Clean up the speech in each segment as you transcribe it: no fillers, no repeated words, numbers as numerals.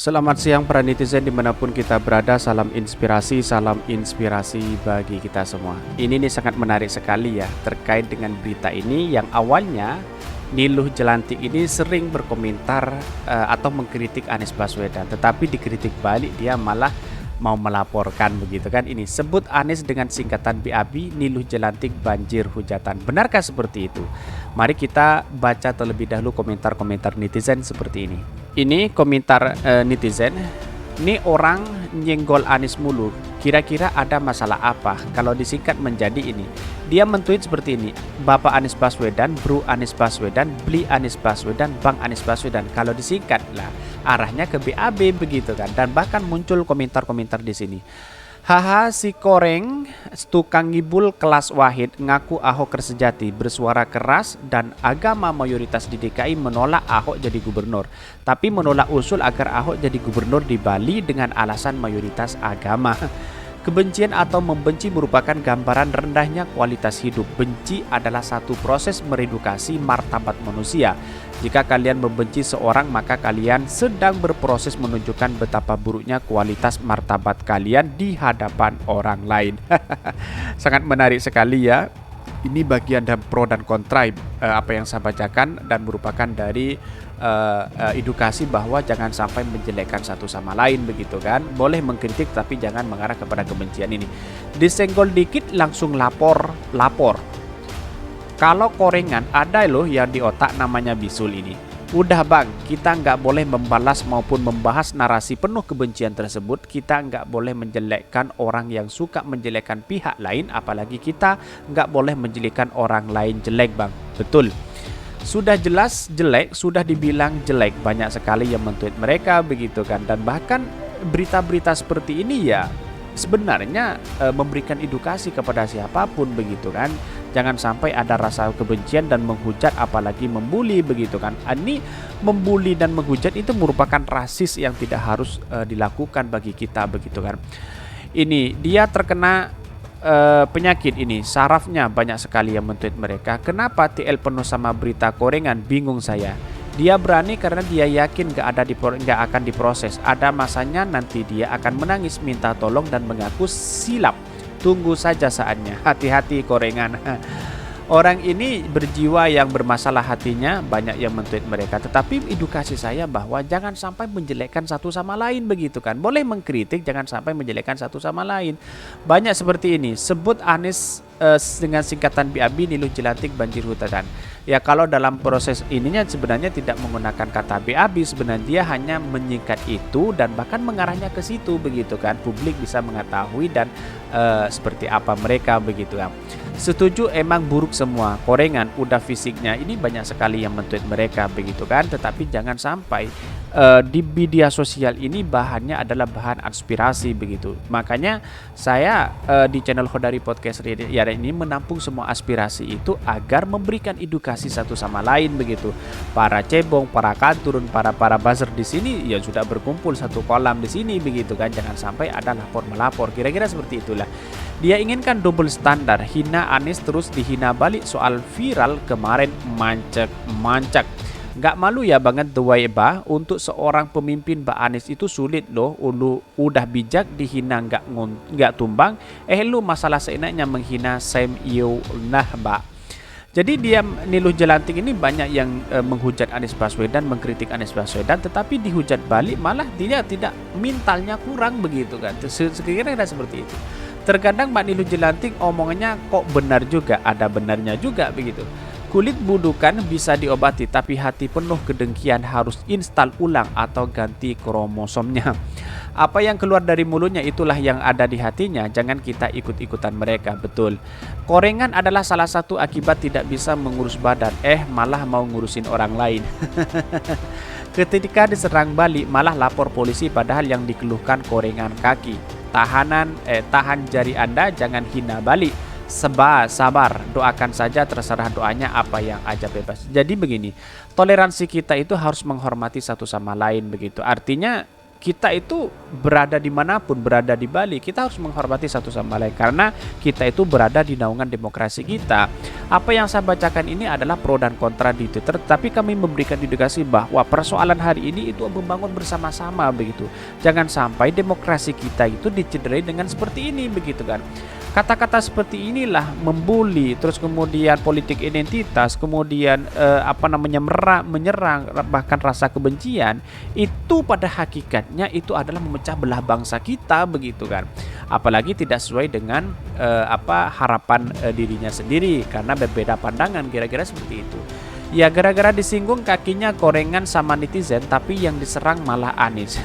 Selamat siang para netizen dimanapun kita berada, salam inspirasi bagi kita semua. Ini nih sangat menarik sekali ya terkait dengan berita ini yang awalnya Niluh Jelantik ini sering berkomentar atau mengkritik Anies Baswedan, tetapi dikritik balik dia malah mau melaporkan begitu kan. Ini sebut Anies dengan singkatan BAB, Niluh Jelantik banjir hujatan. Benarkah seperti itu? Mari kita baca terlebih dahulu komentar-komentar netizen seperti ini. Ini komentar netizen. Ini orang nyenggol Anies mulu. Kira-kira ada masalah apa? Kalau disingkat menjadi ini. Dia mentweet seperti ini. Bapak Anies Baswedan, Bro Anies Baswedan, Beli Anies Baswedan, Bang Anies Baswedan. Kalau disingkat lah arahnya ke BAB begitu kan. Dan bahkan muncul komentar-komentar di sini. Haha, si koreng tukang ngibul kelas Wahid ngaku Ahok sejati, bersuara keras dan agama mayoritas di DKI menolak Ahok jadi gubernur, tapi menolak usul agar Ahok jadi gubernur di Bali dengan alasan mayoritas agama. Kebencian atau membenci merupakan gambaran rendahnya kualitas hidup. Benci adalah satu proses meredukasi martabat manusia. Jika kalian membenci seorang, maka kalian sedang berproses menunjukkan betapa buruknya kualitas martabat kalian di hadapan orang lain. Sangat menarik sekali ya. Ini bagian dan pro dan kontra apa yang saya bacakan, dan merupakan dari edukasi bahwa jangan sampai menjelekkan satu sama lain begitu kan. Boleh mengkritik tapi jangan mengarah kepada kebencian ini. Disenggol dikit langsung lapor. Kalau korengan ada loh yang di otak namanya bisul ini. Udah bang, kita nggak boleh membalas maupun membahas narasi penuh kebencian tersebut. Kita nggak boleh menjelekkan orang yang suka menjelekkan pihak lain. Apalagi kita nggak boleh menjelekkan orang lain jelek bang. Betul. Sudah jelas jelek, sudah dibilang jelek. Banyak sekali yang men-tweet mereka begitu kan. Dan bahkan berita-berita seperti ini ya sebenarnya memberikan edukasi kepada siapapun begitu kan. Jangan sampai ada rasa kebencian dan menghujat apalagi membuli begitu kan. Ini membuli dan menghujat itu merupakan rasis yang tidak harus dilakukan bagi kita begitu kan. Ini dia terkena penyakit ini, sarafnya banyak sekali yang men-tweet mereka. Kenapa TL penuh sama berita korengan? Bingung saya. Dia berani karena dia yakin gak akan diproses. Ada masanya nanti dia akan menangis minta tolong dan mengaku silap. Tunggu saja saatnya. Hati-hati korengan. Orang ini berjiwa yang bermasalah hatinya, banyak yang men-tweet mereka. Tetapi edukasi saya bahwa jangan sampai menjelekkan satu sama lain begitu kan. Boleh mengkritik, jangan sampai menjelekkan satu sama lain. Banyak seperti ini. Sebut Anies dengan singkatan BAB, Niluh Jelantik banjir hujatan. Ya kalau dalam proses ininya sebenarnya tidak menggunakan kata BAB, sebenarnya dia hanya menyingkat itu dan bahkan mengarahnya ke situ begitu kan. Publik bisa mengetahui dan seperti apa mereka begitu kan. Setuju, emang buruk semua. Korengan udah fisiknya ini banyak sekali yang men-tweet mereka begitu kan. Tetapi jangan sampai di media sosial ini bahannya adalah bahan aspirasi begitu. Makanya saya di channel Khodari Podcast ya ini menampung semua aspirasi itu agar memberikan edukasi satu sama lain begitu. Para cebong, para kanturun, para buzzer di sini ya sudah berkumpul satu kolam di sini begitu kan. Jangan sampai ada lapor melapor. Kira-kira seperti itulah. Dia inginkan double standar, hina Anies terus dihina balik soal viral kemarin mancek. Gak malu ya banget the way bah, untuk seorang pemimpin Mbak Anies itu sulit loh. Udah bijak dihina nggak tumbang. Lu masalah seenaknya menghina Sam Yu nah Mbak. Jadi dia Niluh Jelantik ini banyak yang menghujat Anies Baswedan, mengkritik Anies Baswedan, tetapi dihujat balik malah dia tidak, mentalnya kurang begitu kan. Sekiranya seperti itu. Terkadang Mbak Niluh Jelantik omongannya kok benar juga, ada benarnya juga begitu. Kulit budukan bisa diobati, tapi hati penuh kedengkian harus install ulang atau ganti kromosomnya. Apa yang keluar dari mulutnya itulah yang ada di hatinya. Jangan kita ikut-ikutan mereka, betul. Korengan adalah salah satu akibat tidak bisa mengurus badan, malah mau ngurusin orang lain. Ketika diserang balik malah lapor polisi padahal yang dikeluhkan korengan kaki. Tahan jari Anda, jangan hina balik. Sabar, doakan saja, terserah doanya apa yang aja bebas. Jadi begini, toleransi kita itu harus menghormati satu sama lain begitu. Artinya kita itu berada dimanapun, berada di Bali, kita harus menghormati satu sama lain karena kita itu berada di naungan demokrasi kita. Apa yang saya bacakan ini adalah pro dan kontra di Twitter, tapi kami memberikan indikasi bahwa persoalan hari ini itu membangun bersama-sama begitu. Jangan sampai demokrasi kita itu dicederai dengan seperti ini begitu kan. Kata-kata seperti inilah membuli, terus kemudian politik identitas, kemudian menyerang bahkan rasa kebencian, itu pada hakikatnya itu adalah memecah belah bangsa kita begitu kan. Apalagi tidak sesuai dengan harapan dirinya sendiri karena berbeda pandangan, kira-kira seperti itu. Ya gara-gara disinggung kakinya gorengan sama netizen, tapi yang diserang malah Anies.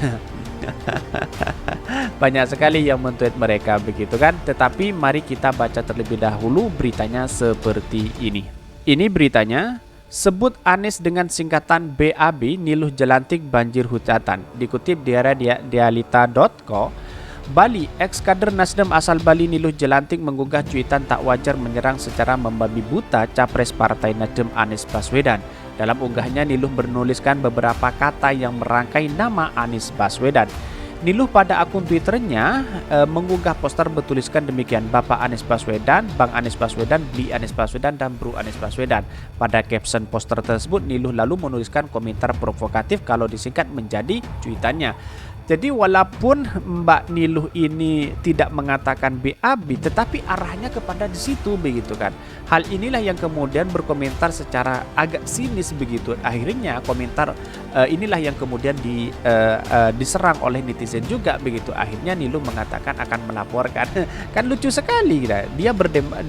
Banyak sekali yang men-tweet mereka begitu kan. Tetapi mari kita baca terlebih dahulu beritanya seperti ini. Ini beritanya, sebut Anies dengan singkatan BAB, Niluh Jelantik banjir hujatan. Dikutip dari dialita.co, Bali, ex-kader Nasdem asal Bali Niluh Jelantik menggugah cuitan tak wajar menyerang secara membabi buta capres Partai Nasdem Anies Baswedan. Dalam unggahnya, Niluh menuliskan beberapa kata yang merangkai nama Anies Baswedan. Niluh pada akun Twitternya mengunggah poster bertuliskan demikian: Bapak Anies Baswedan, Bang Anies Baswedan, Bli Anies Baswedan, dan Bro Anies Baswedan. Pada caption poster tersebut, Niluh lalu menuliskan komentar provokatif kalau disingkat menjadi cuitannya. Jadi walaupun Mbak Niluh ini tidak mengatakan BAB, tetapi arahnya kepada di situ begitu kan. Hal inilah yang kemudian berkomentar secara agak sinis begitu. Akhirnya komentar inilah yang kemudian diserang oleh netizen juga begitu. Akhirnya Niluh mengatakan akan melaporkan. Kan lucu sekali gitu.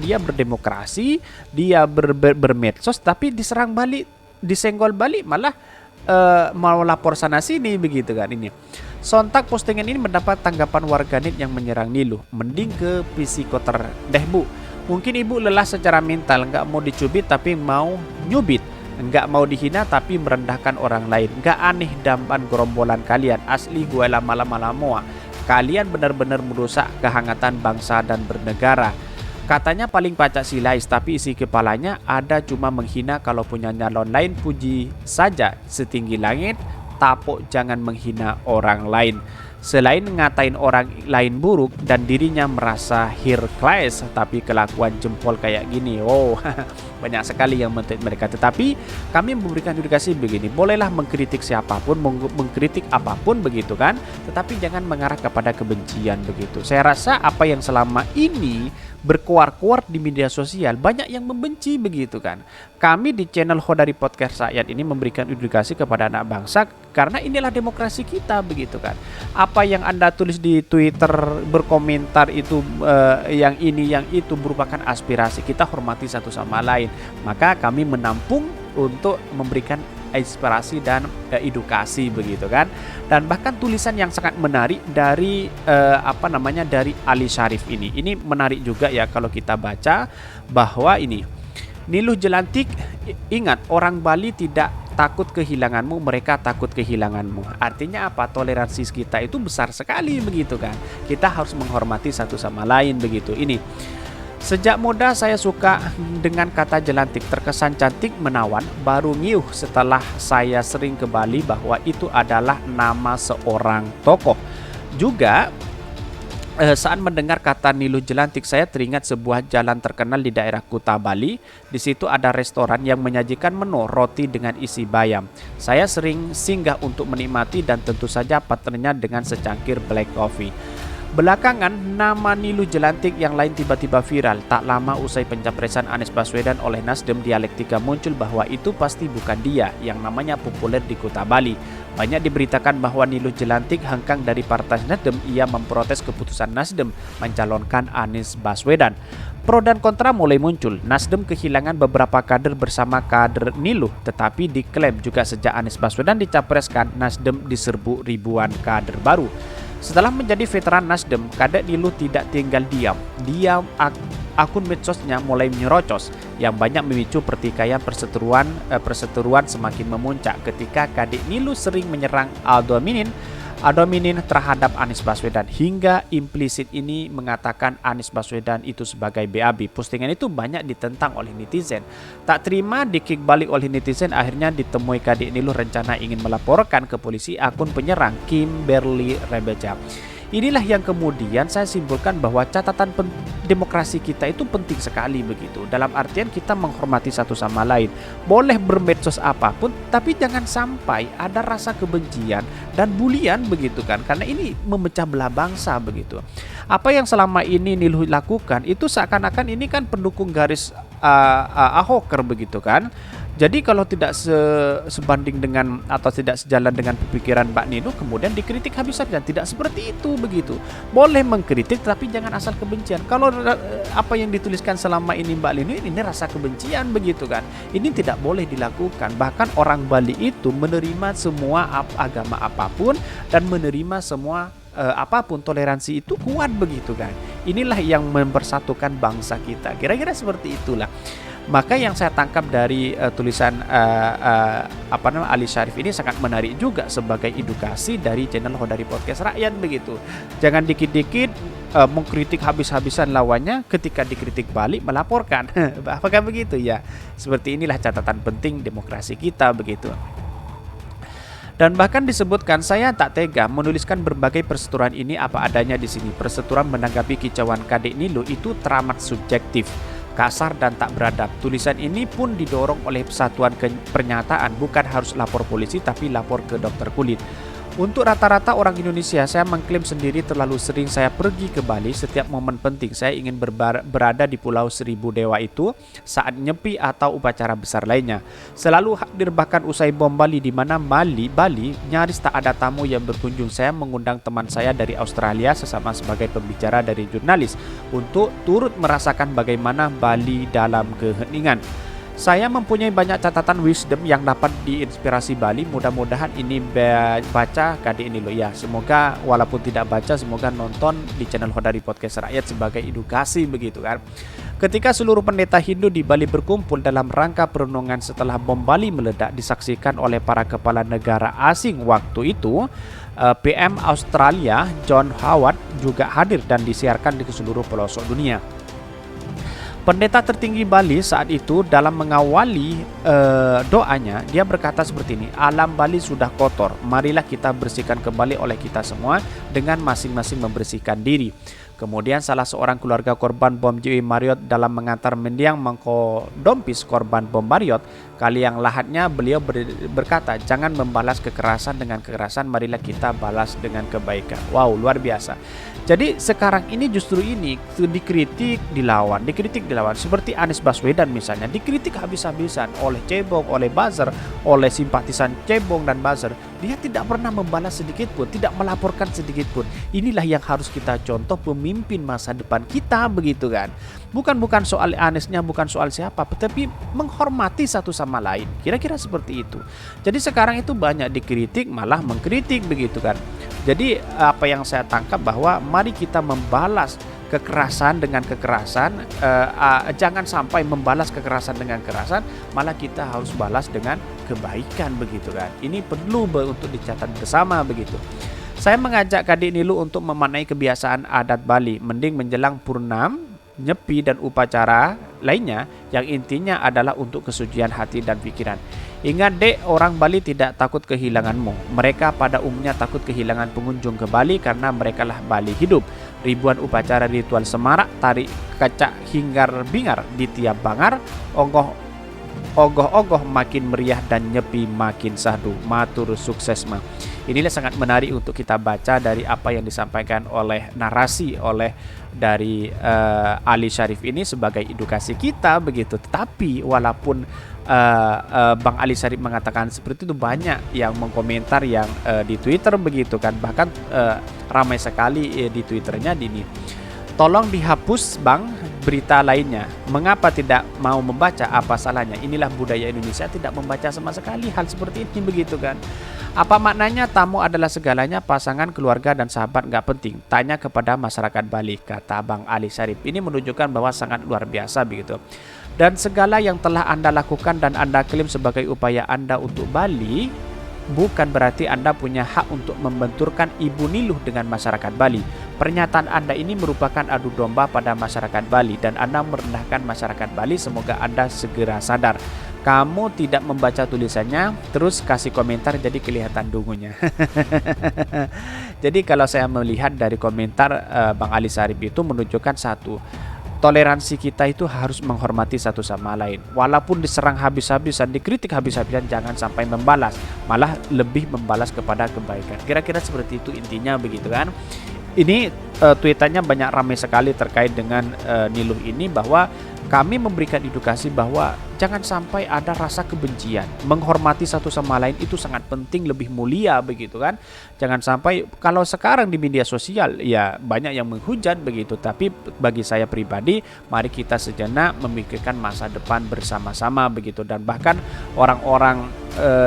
Dia berdemokrasi, dia bermedsos, tapi diserang balik, disenggol balik, malah mau lapor sana sini begitu kan ini. Sontak postingan ini mendapat tanggapan warganet yang menyerang Niluh. Mending ke psikoter deh bu. Mungkin ibu lelah secara mental, nggak mau dicubit tapi mau nyubit. Nggak mau dihina tapi merendahkan orang lain. Nggak aneh dampan gerombolan kalian. Asli gue lama-lama moa. Kalian benar-benar merusak kehangatan bangsa dan bernegara. Katanya paling Pancasilais, tapi isi kepalanya ada cuma menghina. Kalau punya nyalon lain puji saja setinggi langit, tapuk jangan menghina orang lain. Selain ngatain orang lain buruk dan dirinya merasa Hercules, tapi kelakuan jempol kayak gini, oh banyak sekali yang men-tweet mereka. Tetapi kami memberikan edukasi begini, bolehlah mengkritik siapapun, mengkritik apapun begitu kan, tetapi jangan mengarah kepada kebencian begitu. Saya rasa apa yang selama ini berkuar-kuar di media sosial, banyak yang membenci begitu kan. Kami di channel Khodari Podcast Rakyat ini memberikan edukasi kepada anak bangsa karena inilah demokrasi kita begitu kan. Apa yang Anda tulis di Twitter, berkomentar itu yang ini yang itu merupakan aspirasi, kita hormati satu sama lain. Maka kami menampung untuk memberikan inspirasi dan edukasi begitu kan. Dan bahkan tulisan yang sangat menarik dari dari Ali Syarif ini. Ini menarik juga ya kalau kita baca bahwa ini Niluh Jelantik, ingat orang Bali tidak takut kehilanganmu, mereka takut kehilanganmu. Artinya apa? Toleransi kita itu besar sekali begitu kan. Kita harus menghormati satu sama lain begitu. Ini sejak muda saya suka dengan kata Jelantik, terkesan cantik menawan, baru ngiuh setelah saya sering ke Bali bahwa itu adalah nama seorang tokoh. Juga saat mendengar kata Niluh Jelantik, saya teringat sebuah jalan terkenal di daerah Kuta Bali. Di situ ada restoran yang menyajikan menu roti dengan isi bayam. Saya sering singgah untuk menikmati dan tentu saja partnernya dengan secangkir black coffee. Belakangan, nama Niluh Jelantik yang lain tiba-tiba viral. Tak lama usai pencapresan Anies Baswedan oleh Nasdem, dialektika muncul bahwa itu pasti bukan dia yang namanya populer di Kuta Bali. Banyak diberitakan bahwa Niluh Jelantik hengkang dari Partai Nasdem. Ia memprotes keputusan Nasdem mencalonkan Anies Baswedan. Pro dan kontra mulai muncul. Nasdem kehilangan beberapa kader bersama kader Niluh, tetapi diklaim juga sejak Anies Baswedan dicapreskan, Nasdem diserbu ribuan kader baru. Setelah menjadi veteran Nasdem, kadek Niluh tidak tinggal diam. Akun medsosnya mulai menyerocos yang banyak memicu pertikaian perseteruan semakin memuncak ketika kadek Niluh sering menyerang ad hominem terhadap Anies Baswedan hingga implisit ini mengatakan Anies Baswedan itu sebagai BAB. Postingan itu banyak ditentang oleh netizen. Tak terima, dikick balik oleh netizen, akhirnya ditemui kadek Niluh rencana ingin melaporkan ke polisi akun penyerang Kimberly Rebeca. Inilah yang kemudian saya simpulkan bahwa catatan demokrasi kita itu penting sekali begitu. Dalam artian kita menghormati satu sama lain. Boleh bermedsos apapun, tapi jangan sampai ada rasa kebencian dan bulian begitu kan. Karena ini memecah belah bangsa begitu. Apa yang selama ini Niluh lakukan itu seakan-akan ini kan pendukung garis Ahoker begitu kan. Jadi kalau tidak sebanding dengan atau tidak sejalan dengan pemikiran Mbak Niluh, kemudian dikritik habis-habisan. Tidak seperti itu begitu. Boleh mengkritik tapi jangan asal kebencian. Kalau apa yang dituliskan selama ini Mbak Niluh ini rasa kebencian begitu kan. Ini tidak boleh dilakukan. Bahkan orang Bali itu menerima semua agama apapun dan menerima semua apapun, toleransi itu kuat begitu kan. Inilah yang mempersatukan bangsa kita. Kira-kira seperti itulah. Maka yang saya tangkap dari tulisan Ali Syarif ini sangat menarik juga sebagai edukasi dari channel Hodari Podcast Rakyat begitu. Jangan dikit-dikit mengkritik habis-habisan lawannya, ketika dikritik balik melaporkan. Apakah begitu ya? Seperti inilah catatan penting demokrasi kita begitu. Dan bahkan disebutkan saya tak tega menuliskan berbagai persetujuan ini apa adanya di sini. Persetujuan menanggapi kicauan Kadek Niluh itu teramat subjektif, kasar dan tak beradab. Tulisan ini pun didorong oleh Persatuan Pernyataan, bukan harus lapor polisi tapi lapor ke dokter kulit. Untuk rata-rata orang Indonesia, saya mengklaim sendiri terlalu sering saya pergi ke Bali. Setiap momen penting saya ingin berada di Pulau Seribu Dewa itu saat nyepi atau upacara besar lainnya. Selalu hadir bahkan usai bom Bali, di mana Bali nyaris tak ada tamu yang berkunjung. Saya mengundang teman saya dari Australia sesama sebagai pembicara dari jurnalis untuk turut merasakan bagaimana Bali dalam keheningan. Saya mempunyai banyak catatan wisdom yang dapat diinspirasi Bali. Mudah-mudahan ini baca Kadek Niluh ya. Semoga walaupun tidak baca, semoga nonton di channel Hodari Podcast Rakyat sebagai edukasi begitu kan. Ketika seluruh pendeta Hindu di Bali berkumpul dalam rangka perenungan setelah bom Bali meledak, disaksikan oleh para kepala negara asing waktu itu, PM Australia John Howard juga hadir dan disiarkan di seluruh pelosok dunia. Pendeta tertinggi Bali saat itu dalam mengawali doanya, dia berkata seperti ini: alam Bali sudah kotor, marilah kita bersihkan kembali oleh kita semua dengan masing-masing membersihkan diri. Kemudian salah seorang keluarga korban bom JW Marriott dalam mengantar mendiang mengkodompis korban bom Marriott, kali yang lahatnya beliau berkata, jangan membalas kekerasan dengan kekerasan, marilah kita balas dengan kebaikan. Wow, luar biasa. Jadi sekarang ini justru ini dikritik, dilawan. Seperti Anies Baswedan misalnya, dikritik habis-habisan oleh cebong, oleh buzzer, oleh simpatisan cebong dan buzzer. Dia tidak pernah membalas sedikit pun, tidak melaporkan sedikit pun. Inilah yang harus kita contoh pemimpin masa depan kita begitu kan. Bukan soal Aniesnya, bukan soal siapa, tetapi menghormati satu sama lain. Kira-kira seperti itu. Jadi sekarang itu banyak dikritik malah mengkritik begitu kan. Jadi apa yang saya tangkap bahwa mari kita membalas kekerasan dengan kekerasan, jangan sampai membalas kekerasan dengan kekerasan, malah kita harus balas dengan kebaikan begitu kan. Ini perlu untuk dicatat bersama begitu. Saya mengajak Kadek Niluh untuk memaknai kebiasaan adat Bali, mending menjelang Purnam, nyepi dan upacara lainnya yang intinya adalah untuk kesucian hati dan pikiran. Ingat dek, orang Bali tidak takut kehilanganmu. Mereka pada umumnya takut kehilangan pengunjung ke Bali karena merekalah Bali hidup. Ribuan upacara ritual semarak, tarik kacak hingar-bingar di tiap bangar, ogoh-ogoh makin meriah dan nyepi makin sahdu. Matur sukses ma. Inilah sangat menarik untuk kita baca dari apa yang disampaikan oleh narasi dari Ali Syarif ini sebagai edukasi kita begitu. Tetapi walaupun Bang Ali Syarif mengatakan seperti itu, banyak yang mengkomentar yang di Twitter begitu kan. Bahkan ramai sekali di Twitternya ini. Tolong dihapus Bang berita lainnya. Mengapa tidak mau membaca? Apa salahnya? Inilah budaya Indonesia, tidak membaca sama sekali hal seperti ini begitu kan. Apa maknanya tamu adalah segalanya, pasangan, keluarga dan sahabat nggak penting? Tanya kepada masyarakat Bali, kata Bang Ali Syarif. Ini menunjukkan bahwa sangat luar biasa begitu. Dan segala yang telah Anda lakukan dan Anda klaim sebagai upaya Anda untuk Bali, bukan berarti Anda punya hak untuk membenturkan Ibu Niluh dengan masyarakat Bali. Pernyataan Anda ini merupakan adu domba pada masyarakat Bali dan Anda merendahkan masyarakat Bali. Semoga Anda segera sadar. kamu tidak membaca tulisannya, terus kasih komentar jadi kelihatan dungunya. Jadi kalau saya melihat dari komentar Bang Ali Sarip itu menunjukkan satu, toleransi kita itu harus menghormati satu sama lain. Walaupun diserang habis-habisan, dikritik habis-habisan, jangan sampai membalas, malah lebih membalas kepada kebaikan. Kira-kira seperti itu intinya, begitu kan. Ini tweetannya banyak ramai sekali terkait dengan Niluh ini, bahwa kami memberikan edukasi bahwa jangan sampai ada rasa kebencian. Menghormati satu sama lain itu sangat penting, lebih mulia, begitu kan. Jangan sampai, kalau sekarang di media sosial ya banyak yang menghujat begitu, tapi bagi saya pribadi, mari kita sejenak memikirkan masa depan bersama-sama begitu. Dan bahkan orang-orang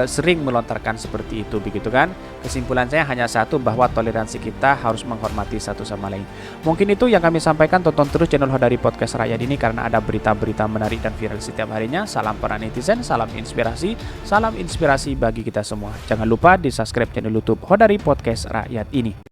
sering melontarkan seperti itu, begitu kan. Kesimpulan saya hanya satu, bahwa toleransi kita harus menghormati satu sama lain. Mungkin itu yang kami sampaikan. Tonton terus channel Hodari Podcast Rakyat ini karena ada berita-berita menarik dan viral setiap harinya. Salam para netizen, salam inspirasi bagi kita semua. Jangan lupa di subscribe channel YouTube Hodari Podcast Rakyat ini.